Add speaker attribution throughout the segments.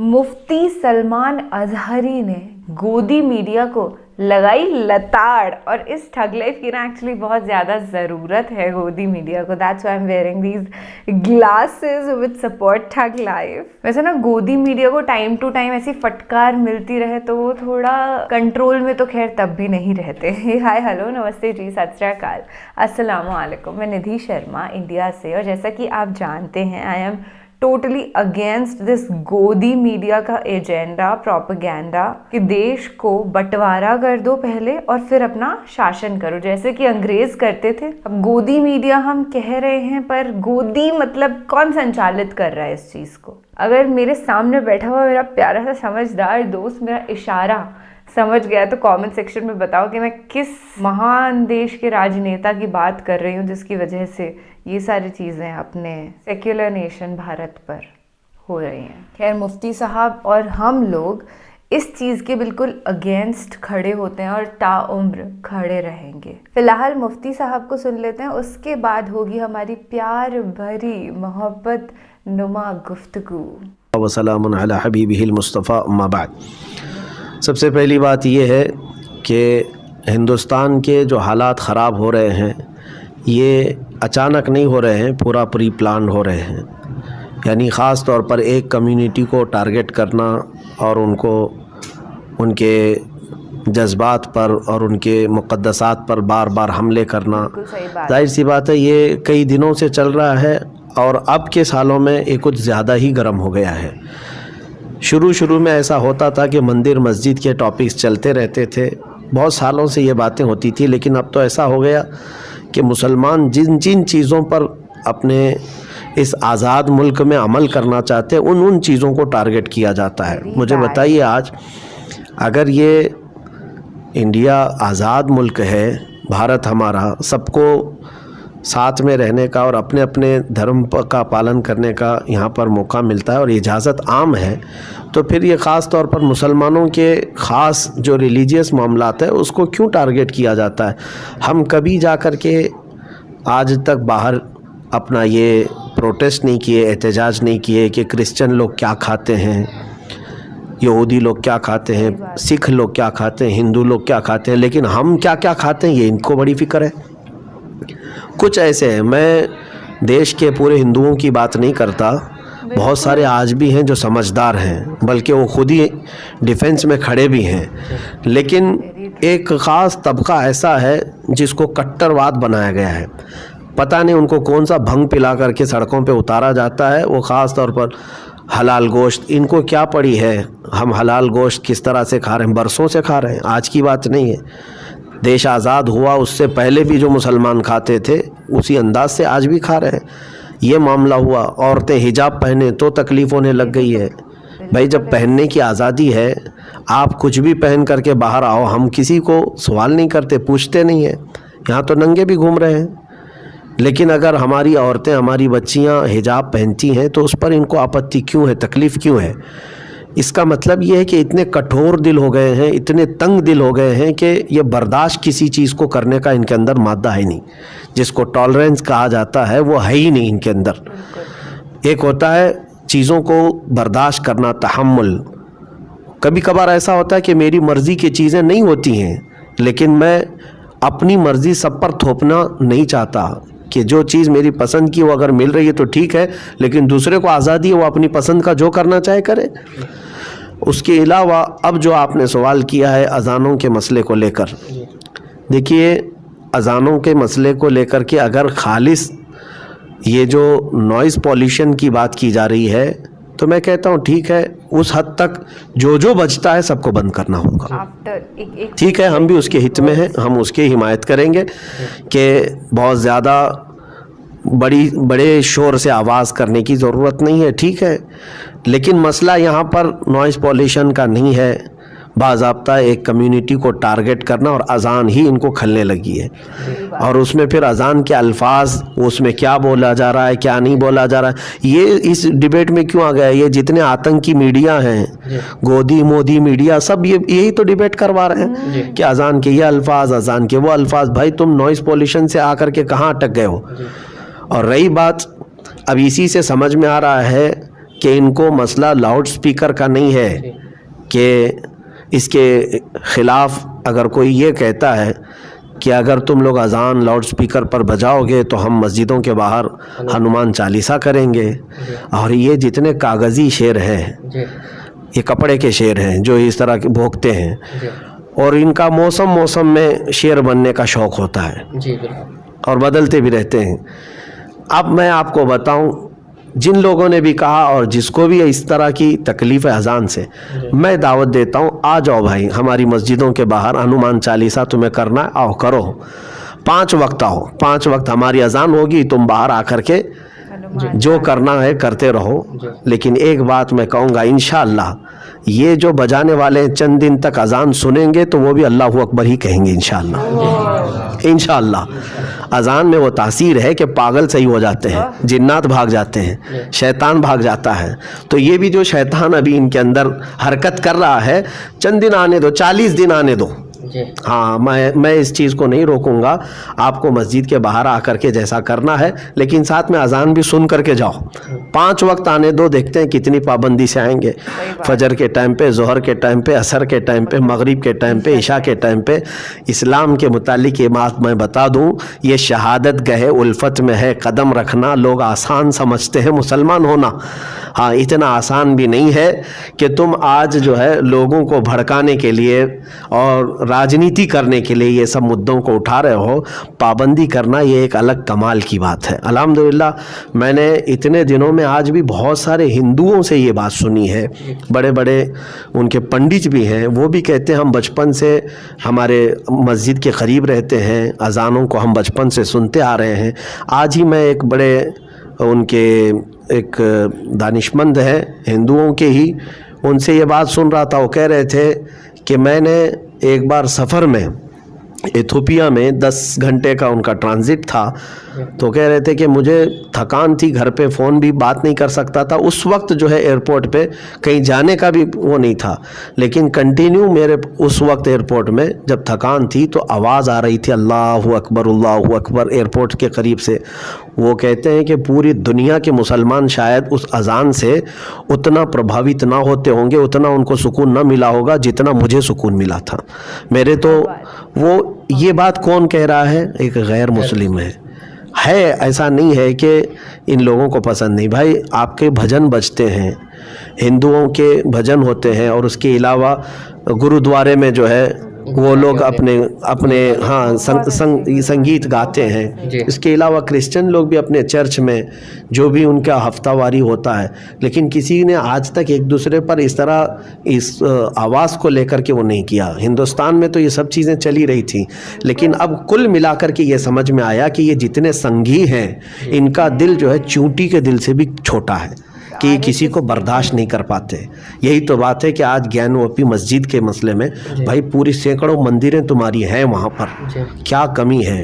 Speaker 1: मुफ्ती सलमान अजहरी ने गोदी मीडिया को लगाई लताड़, और इस ठग लाइफ की ना एक्चुअली बहुत ज़्यादा ज़रूरत है गोदी मीडिया को। That's why I am wearing these glasses with support thug life. वैसे ना गोदी मीडिया को टाइम टू टाइम ऐसी फटकार मिलती रहे तो वो थोड़ा कंट्रोल में तो खैर तब भी नहीं रहते। हाय हेलो नमस्ते जी सत श्री अकाल अस्सलाम वालेकुम। मैं निधि शर्मा इंडिया से, और जैसा कि आप जानते हैं I am totally against this गोदी मीडिया का एजेंडा प्रोपेगेंडा कि देश को बंटवारा कर दो पहले और फिर अपना शासन करो, जैसे कि अंग्रेज करते थे। अब गोदी मीडिया हम कह रहे हैं, पर गोदी मतलब कौन संचालित कर रहा है इस चीज़ को? अगर मेरे सामने बैठा हुआ मेरा प्यारा सा समझदार दोस्त मेरा इशारा समझ गया तो कमेंट सेक्शन में बताओ कि मैं किस महान देश के राजनेता की बात कर रही हूँ जिसकी वजह से ये सारी चीज़ें अपने सेक्युलर नेशन भारत पर हो रही हैं। खैर मुफ्ती साहब और हम लोग इस चीज़ के बिल्कुल अगेंस्ट खड़े होते हैं और ताउम्र खड़े रहेंगे। फिलहाल मुफ्ती साहब को सुन लेते हैं, उसके बाद होगी हमारी प्यार भरी मोहब्बत नुमा गुफ्तगू।
Speaker 2: वसलामुन अला हबीबिहिल मुस्तफ़ा अम्मा बाद। सबसे पहली बात यह है कि हिंदुस्तान के जो हालात ख़राब हो रहे हैं ये अचानक नहीं हो रहे हैं, पूरा प्री प्लान हो रहे हैं। यानी ख़ास तौर पर एक कम्युनिटी को टारगेट करना और उनको उनके जज्बात पर और उनके मुक़द्दसात पर बार बार हमले करना, जाहिर सी बात है ये कई दिनों से चल रहा है और अब के सालों में ये कुछ ज़्यादा ही गर्म हो गया है। शुरू में ऐसा होता था कि मंदिर मस्जिद के टॉपिक्स चलते रहते थे, बहुत सालों से ये बातें होती थी, लेकिन अब तो ऐसा हो गया कि मुसलमान जिन जिन चीज़ों पर अपने इस आज़ाद मुल्क में अमल करना चाहते हैं उन चीज़ों को टारगेट किया जाता है। मुझे बताइए, आज अगर ये इंडिया आज़ाद मुल्क है, भारत हमारा सबको साथ में रहने का और अपने अपने धर्म का पालन करने का यहाँ पर मौका मिलता है और इजाज़त आम है, तो फिर ये ख़ास तौर पर मुसलमानों के ख़ास जो रिलीजियस मामलात है उसको क्यों टारगेट किया जाता है? हम कभी जा कर के आज तक बाहर अपना ये प्रोटेस्ट नहीं किए, एहतजाज नहीं किए कि क्रिश्चियन लोग क्या खाते हैं, यहूदी लोग क्या खाते हैं, सिख लोग क्या खाते हैं, हिंदू लोग क्या खाते हैं, लेकिन हम क्या क्या खाते हैं ये इनको बड़ी फ़िक्र है। कुछ ऐसे हैं, मैं देश के पूरे हिंदुओं की बात नहीं करता, बहुत सारे आज भी हैं जो समझदार हैं, बल्कि वो खुद ही डिफेंस में खड़े भी हैं, लेकिन एक ख़ास तबका ऐसा है जिसको कट्टरवाद बनाया गया है। पता नहीं उनको कौन सा भंग पिला करके सड़कों पे उतारा जाता है। वो ख़ास तौर पर हलाल गोश्त, इनको क्या पड़ी है हम हलाल गोश्त किस तरह से खा रहे हैं, बरसों से खा रहे हैं, आज की बात नहीं है। देश आज़ाद हुआ उससे पहले भी जो मुसलमान खाते थे उसी अंदाज से आज भी खा रहे हैं। ये मामला हुआ, औरतें हिजाब पहने तो तकलीफ़ होने लग गई है। भाई जब पहनने की आज़ादी है, आप कुछ भी पहन करके बाहर आओ, हम किसी को सवाल नहीं करते, पूछते नहीं हैं। यहाँ तो नंगे भी घूम रहे हैं, लेकिन अगर हमारी औरतें हमारी बच्चियाँ हिजाब पहनती हैं तो उस पर इनको आपत्ति क्यों है, तकलीफ़ क्यों है? इसका मतलब ये है कि इतने कठोर दिल हो गए हैं, इतने तंग दिल हो गए हैं कि ये बर्दाश्त किसी चीज़ को करने का इनके अंदर मादा है नहीं, जिसको टॉलरेंस कहा जाता है वो है ही नहीं इनके अंदर। एक होता है चीज़ों को बर्दाश्त करना, तहम्मुल। कभी कभार ऐसा होता है कि मेरी मर्ज़ी की चीज़ें नहीं होती हैं, लेकिन मैं अपनी मर्ज़ी सब पर थोपना नहीं चाहता कि जो चीज़ मेरी पसंद की वो अगर मिल रही है तो ठीक है, लेकिन दूसरे को आज़ादी है वो अपनी पसंद का जो करना चाहे करे। उसके अलावा अब जो आपने सवाल किया है अज़ानों के मसले को लेकर, देखिए अज़ानों के मसले को लेकर के अगर खालिस ये जो नॉइज़ पॉल्यूशन की बात की जा रही है तो मैं कहता हूँ ठीक है, उस हद तक जो बचता है सबको बंद करना होगा। ठीक है, हम भी उसके हित में हैं, हम उसकी हिमायत करेंगे कि बहुत ज़्यादा बड़े शोर से आवाज़ करने की ज़रूरत नहीं है, ठीक है, लेकिन मसला यहाँ पर नॉइज़ पॉल्यूशन का नहीं है, बाज़ाब्ता एक कम्युनिटी को टारगेट करना, और अज़ान ही इनको खलने लगी है। और उसमें फिर अज़ान के अल्फाज, उसमें क्या बोला जा रहा है क्या नहीं बोला जा रहा है, ये इस डिबेट में क्यों आ गया? ये जितने आतंकी मीडिया हैं, गोदी मोदी मीडिया, सब यही तो डिबेट करवा रहे हैं कि अज़ान के ये अल्फाज, अज़ान के वो अल्फाज। भाई तुम नॉइज़ पॉल्यूशन से आकर के कहाँ अटक गए हो? और रही बात, अब इसी से समझ में आ रहा है कि इनको मसला लाउड स्पीकर का नहीं है कि इसके ख़िलाफ़ अगर कोई ये कहता है कि अगर तुम लोग अज़ान लाउड स्पीकर पर बजाओगे तो हम मस्जिदों के बाहर हनुमान चालीसा करेंगे, और ये जितने कागज़ी शेर हैं, ये कपड़े के शेर हैं जो इस तरह के भोंकते हैं, और इनका मौसम मौसम में शेर बनने का शौक़ होता है और बदलते भी रहते हैं। अब मैं आपको बताऊं, जिन लोगों ने भी कहा और जिसको भी इस तरह की तकलीफ़ है अज़ान से, मैं दावत देता हूँ, आ जाओ भाई हमारी मस्जिदों के बाहर हनुमान चालीसा तुम्हें करना है, आओ करो। 5 वक्त आओ, 5 वक्त हमारी अज़ान होगी, तुम बाहर आकर के जो करना है करते रहो। लेकिन एक बात मैं कहूँगा, इंशाअल्लाह ये जो बजाने वाले चंद दिन तक अज़ान सुनेंगे तो वो भी अल्लाहु अकबर ही कहेंगे इंशाअल्लाह। इंशाअल्लाह अज़ान में वो तासीर है कि पागल सही हो जाते हैं, जिन्नात भाग जाते हैं, शैतान भाग जाता है। तो ये भी जो शैतान अभी इनके अंदर हरकत कर रहा है, चंद दिन आने दो, 40 दिन आने दो। हाँ, मैं इस चीज़ को नहीं रोकूंगा, आपको मस्जिद के बाहर आकर के जैसा करना है, लेकिन साथ में अज़ान भी सुन करके जाओ। 5 वक्त आने दो, देखते हैं कितनी पाबंदी से आएंगे। फजर के टाइम पे, ज़ोहर के टाइम पे, असर के टाइम पे, मगरिब के टाइम पे, इशा के टाइम पे। इस्लाम के मुतालिक ये बात मैं बता दूँ, ये शहादत गहे उल्फत में है कदम रखना। लोग आसान समझते हैं मुसलमान होना, हाँ इतना आसान भी नहीं है कि तुम आज जो है लोगों को भड़काने के लिए और राजनीति करने के लिए ये सब मुद्दों को उठा रहे हो। पाबंदी करना ये एक अलग कमाल की बात है। अल्हम्दुलिल्लाह मैंने इतने दिनों में आज भी बहुत सारे हिंदुओं से ये बात सुनी है, बड़े बड़े उनके पंडित भी हैं, वो भी कहते हैं हम बचपन से हमारे मस्जिद के करीब रहते हैं, अज़ानों को हम बचपन से सुनते आ रहे हैं। आज ही मैं एक बड़े उनके एक दानिशमंद हैं हिंदुओं के ही, उनसे ये बात सुन रहा था। वो कह रहे थे कि मैंने एक बार सफ़र में इथोपिया में 10 घंटे का उनका ट्रांजिट था, तो कह रहे थे कि मुझे थकान थी, घर पे फ़ोन भी बात नहीं कर सकता था उस वक्त, जो है एयरपोर्ट पे कहीं जाने का भी वो नहीं था, लेकिन कंटिन्यू मेरे उस वक्त एयरपोर्ट में जब थकान थी तो आवाज़ आ रही थी अल्लाहु अकबर एयरपोर्ट के करीब से। वो कहते हैं कि पूरी दुनिया के मुसलमान शायद उस अज़ान से उतना प्रभावित ना होते होंगे, उतना उनको सुकून ना मिला होगा जितना मुझे सुकून मिला था। मेरे तो वो ये बात कौन कह रहा है? एक गैर मुस्लिम है। ऐसा नहीं है कि इन लोगों को पसंद नहीं। भाई आपके भजन बजते हैं, हिंदुओं के भजन होते हैं, और उसके अलावा गुरुद्वारे में जो है वो लोग अपने हाँ संगीत गाते हैं। इसके अलावा क्रिश्चियन लोग भी अपने चर्च में जो भी उनका हफ्तावारी होता है, लेकिन किसी ने आज तक एक दूसरे पर इस तरह इस आवाज़ को लेकर के वो नहीं किया। हिंदुस्तान में तो ये सब चीज़ें चली रही थी, लेकिन अब कुल मिलाकर के ये समझ में आया कि ये जितने संघी हैं, इनका दिल जो है चूंटी के दिल से भी छोटा है कि किसी को बर्दाश्त नहीं कर पाते। यही तो बात है कि आज ज्ञानवापी मस्जिद के मसले में भाई पूरी सैकड़ों मंदिरें तुम्हारी हैं, वहाँ पर क्या कमी है?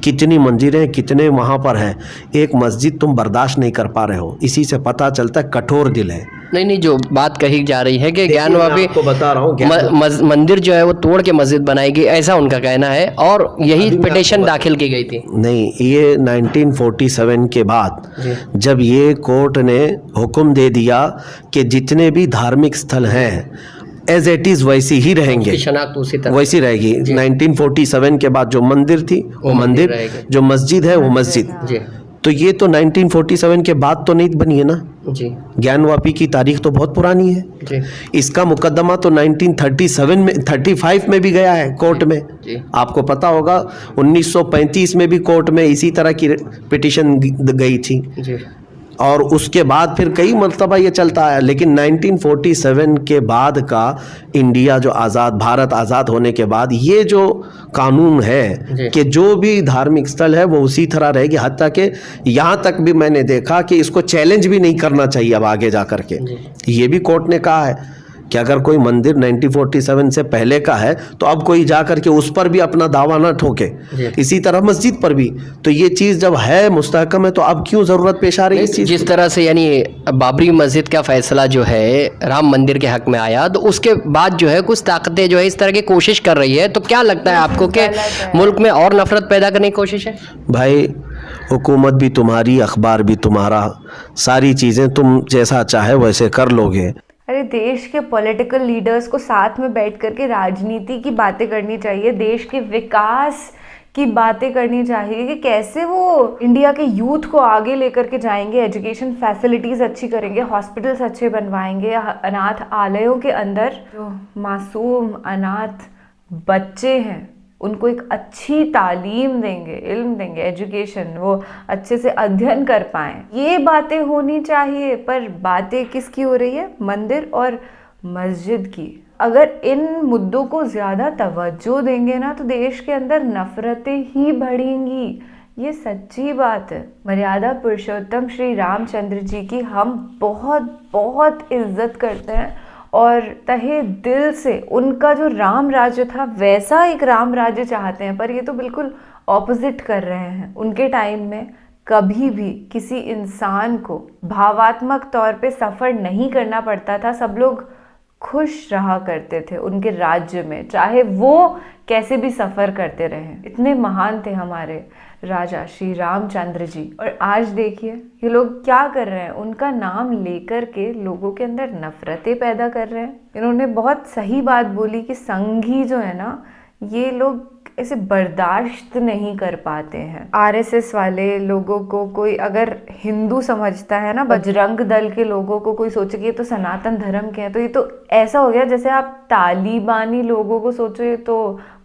Speaker 2: कितनी मंदिरें कितने वहाँ पर हैं, एक मस्जिद तुम बर्दाश्त नहीं कर पा रहे हो। इसी से पता चलता है कठोर दिल है।
Speaker 3: नहीं, जो बात कही जा रही है कि ज्ञानवापी
Speaker 2: आपको बता रहा हूँ
Speaker 3: मंदिर जो है वो तोड़ के मस्जिद बनाएगी, ऐसा उनका कहना है, और यही पिटीशन दाखिल की गई थी।
Speaker 2: नहीं, ये 1947 के बाद जब ये कोर्ट ने हुक्म दे दिया कि जितने भी धार्मिक स्थल हैं एज इट इज़ वैसी ही रहेंगे,
Speaker 3: शनाख्त उसी तरह
Speaker 2: वैसी रहेगी। 1947 के बाद जो मंदिर थी वो मंदिर, जो मस्जिद है वो मस्जिद। तो ये तो 1947 के बाद तो नहीं बनी है ना
Speaker 3: जी।
Speaker 2: ज्ञानवापी की तारीख तो बहुत पुरानी है
Speaker 3: जी।
Speaker 2: इसका मुकदमा तो 1937 में 35 में भी गया है कोर्ट में
Speaker 3: जी।
Speaker 2: आपको पता होगा 1935 में भी कोर्ट में इसी तरह की पिटीशन गई थी
Speaker 3: जी।
Speaker 2: और उसके बाद फिर कई मरतबा ये चलता है। लेकिन 1947 के बाद का इंडिया जो भारत आज़ाद होने के बाद ये जो कानून है कि जो भी धार्मिक स्थल है वो उसी तरह रहेगी, हत्ता कि यहाँ तक भी मैंने देखा कि इसको चैलेंज भी नहीं करना चाहिए अब आगे जा कर के। ये भी कोर्ट ने कहा है कि अगर कोई मंदिर 1947 से पहले का है तो अब कोई जा कर के उस पर भी अपना दावा ना ठोके, इसी तरह मस्जिद पर भी। तो ये चीज़ जब है मुस्तहकम है तो अब क्यों ज़रूरत पेश आ रही है इस चीज़?
Speaker 3: जिस तरह से यानी बाबरी मस्जिद का फैसला जो है राम मंदिर के हक में आया, तो उसके बाद जो है कुछ ताकतें जो है इस तरह की कोशिश कर रही है, तो क्या लगता है आपको कि मुल्क में और नफरत पैदा करने की कोशिश है?
Speaker 2: भाई हुकूमत भी तुम्हारी, अखबार भी तुम्हारा, सारी चीज़ें तुम जैसा चाहे वैसे कर लोगे।
Speaker 1: अरे देश के पॉलिटिकल लीडर्स को साथ में बैठ करके राजनीति की बातें करनी चाहिए, देश के विकास की बातें करनी चाहिए कि कैसे वो इंडिया के यूथ को आगे लेकर के जाएंगे, एजुकेशन फैसिलिटीज़ अच्छी करेंगे, हॉस्पिटल्स अच्छे बनवाएंगे, अनाथ आलयों के अंदर जो मासूम अनाथ बच्चे हैं उनको एक अच्छी तालीम देंगे, इल्म देंगे, एजुकेशन, वो अच्छे से अध्ययन कर पाएँ, ये बातें होनी चाहिए। पर बातें किसकी हो रही है? मंदिर और मस्जिद की। अगर इन मुद्दों को ज़्यादा तवज्जो देंगे ना तो देश के अंदर नफ़रतें ही बढ़ेंगी, ये सच्ची बात है। मर्यादा पुरुषोत्तम श्री रामचंद्र जी की हम बहुत बहुत इज्जत करते हैं और तहे दिल से उनका जो राम राज्य था वैसा एक राम राज्य चाहते हैं, पर ये तो बिल्कुल ऑपोजिट कर रहे हैं। उनके टाइम में कभी भी किसी इंसान को भावात्मक तौर पे सफ़र नहीं करना पड़ता था, सब लोग खुश रहा करते थे उनके राज्य में, चाहे वो कैसे भी सफ़र करते रहे। इतने महान थे हमारे राजा श्री रामचंद्र जी। और आज देखिए ये लोग क्या कर रहे हैं, उनका नाम लेकर के लोगों के अंदर नफ़रतें पैदा कर रहे हैं। इन्होंने बहुत सही बात बोली कि संघी जो है ना, ये लोग इसे बर्दाश्त नहीं कर पाते हैं। आरएसएस वाले लोगों को कोई अगर हिंदू समझता है ना, बजरंग दल के लोगों को कोई सोचे कि ये तो सनातन धर्म के हैं, तो ये तो ऐसा हो गया जैसे आप तालिबानी लोगों को सोचो ये तो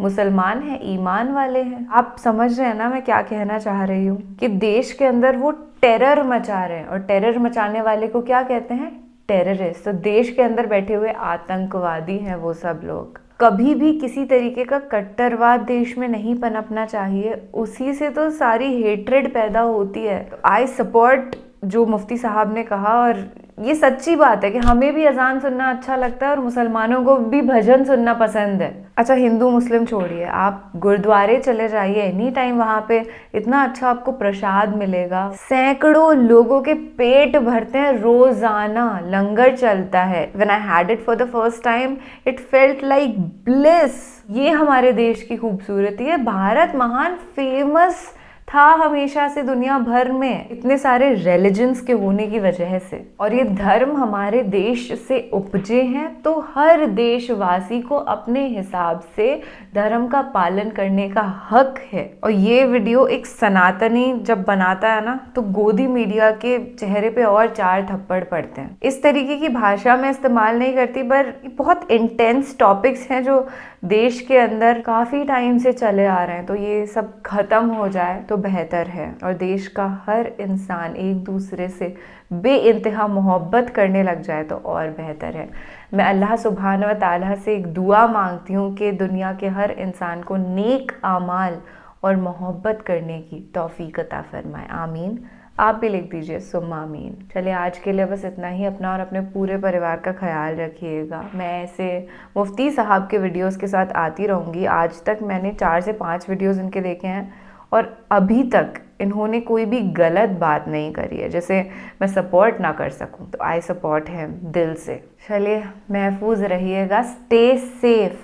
Speaker 1: मुसलमान हैं, ईमान वाले हैं। आप समझ रहे हैं ना मैं क्या कहना चाह रही हूँ, कि देश के अंदर वो टेरर मचा रहे हैं और टेरर मचाने वाले को क्या कहते हैं? टेररिस्ट। तो देश के अंदर बैठे हुए आतंकवादी हैं वो सब लोग। कभी भी किसी तरीके का कट्टरवाद देश में नहीं पनपना चाहिए, उसी से तो सारी हेट्रेड पैदा होती है। आई सपोर्ट जो मुफ्ती साहब ने कहा, और ये सच्ची बात है कि हमें भी अजान सुनना अच्छा लगता है और मुसलमानों को भी भजन सुनना पसंद है। अच्छा हिंदू मुस्लिम छोड़िए, आप गुरुद्वारे चले जाइए, एनी टाइम वहाँ पे इतना अच्छा आपको प्रसाद मिलेगा, सैकड़ों लोगों के पेट भरते हैं, रोजाना लंगर चलता है। When I had it for the first time it felt like bliss. ये हमारे देश की खूबसूरती है। भारत महान, फेमस था हमेशा से दुनिया भर में इतने सारे रिलीजन्स के होने की वजह से, और ये धर्म हमारे देश से उपजे हैं, तो हर देशवासी को अपने हिसाब से धर्म का पालन करने का हक है। और ये वीडियो एक सनातनी जब बनाता है ना तो गोदी मीडिया के चेहरे पे और 4 थप्पड़ पड़ते हैं। इस तरीके की भाषा में इस्तेमाल नहीं करती, पर बहुत इंटेंस टॉपिक्स हैं जो देश के अंदर काफ़ी टाइम से चले आ रहे हैं, तो ये सब खत्म हो जाए तो बेहतर है और देश का हर इंसान एक दूसरे से बेइंतहा मोहब्बत करने लग जाए तो और बेहतर है। मैं अल्लाह सुब्हान व तआला से एक दुआ मांगती हूँ कि दुनिया के हर इंसान को नेक आमाल और मोहब्बत करने की तौफीक अता फरमाए, आमीन। आप भी लिख दीजिए सुम्मा आमीन। चलिए आज के लिए बस इतना ही। अपना और अपने पूरे परिवार का ख्याल रखिएगा। मैं ऐसे मुफ्ती साहब के वीडियोस के साथ आती रहूँगी। आज तक मैंने 4 से 5 वीडियोस इनके देखे हैं और अभी तक इन्होंने कोई भी गलत बात नहीं करी है जैसे मैं सपोर्ट ना कर सकूं, तो आई सपोर्ट है दिल से। चलिए महफूज रहिएगा, स्टे सेफ,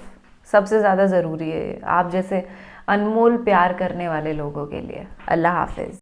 Speaker 1: सबसे ज़्यादा ज़रूरी है आप जैसे अनमोल प्यार करने वाले लोगों के लिए। अल्लाह हाफिज़।